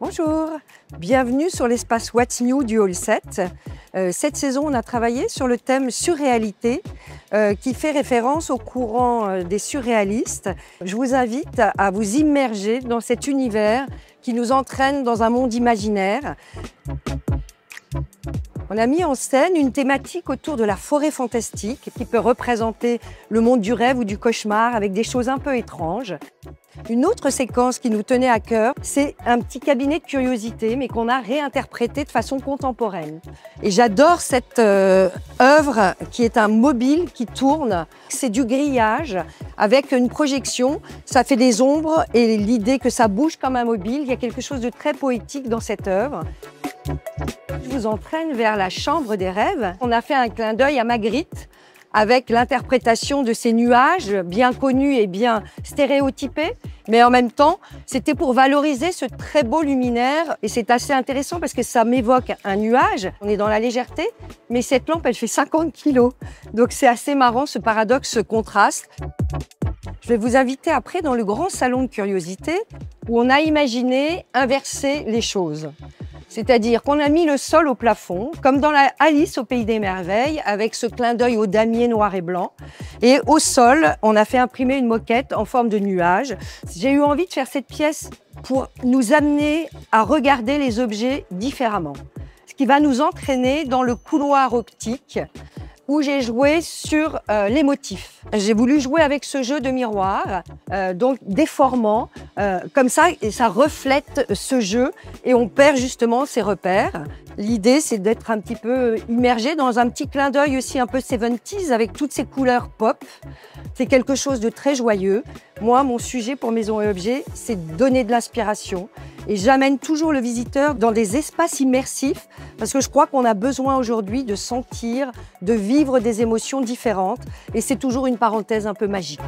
Bonjour, bienvenue sur l'espace What's New du Hall 7. Cette saison, on a travaillé sur le thème surréalité qui fait référence au courant des surréalistes. Je vous invite à vous immerger dans cet univers qui nous entraîne dans un monde imaginaire. On a mis en scène une thématique autour de la forêt fantastique qui peut représenter le monde du rêve ou du cauchemar avec des choses un peu étranges. Une autre séquence qui nous tenait à cœur, c'est un petit cabinet de curiosité, mais qu'on a réinterprété de façon contemporaine. Et j'adore cette œuvre qui est un mobile qui tourne. C'est du grillage avec une projection, ça fait des ombres et l'idée que ça bouge comme un mobile, il y a quelque chose de très poétique dans cette œuvre. Je vous entraîne vers la chambre des rêves. On a fait un clin d'œil à Magritte avec l'interprétation de ces nuages bien connus et bien stéréotypés. Mais en même temps, c'était pour valoriser ce très beau luminaire. Et c'est assez intéressant parce que ça m'évoque un nuage. On est dans la légèreté, mais cette lampe, elle fait 50 kilos. Donc c'est assez marrant ce paradoxe, ce contraste. Je vais vous inviter après dans le grand salon de curiosité où on a imaginé inverser les choses. C'est-à-dire qu'on a mis le sol au plafond, comme dans la Alice au Pays des Merveilles, avec ce clin d'œil au damier noir et blanc. Et au sol, on a fait imprimer une moquette en forme de nuage. J'ai eu envie de faire cette pièce pour nous amener à regarder les objets différemment. Ce qui va nous entraîner dans le couloir optique, où j'ai joué sur les motifs. J'ai voulu jouer avec ce jeu de miroir, donc déformant, comme ça, et ça reflète ce jeu et on perd justement ses repères. L'idée, c'est d'être un petit peu immergé dans un petit clin d'œil aussi un peu 70s avec toutes ces couleurs pop. C'est quelque chose de très joyeux. Moi, mon sujet pour Maison et Objets, c'est de donner de l'inspiration. Et j'amène toujours le visiteur dans des espaces immersifs parce que je crois qu'on a besoin aujourd'hui de sentir, de vivre des émotions différentes. Et c'est toujours une parenthèse un peu magique.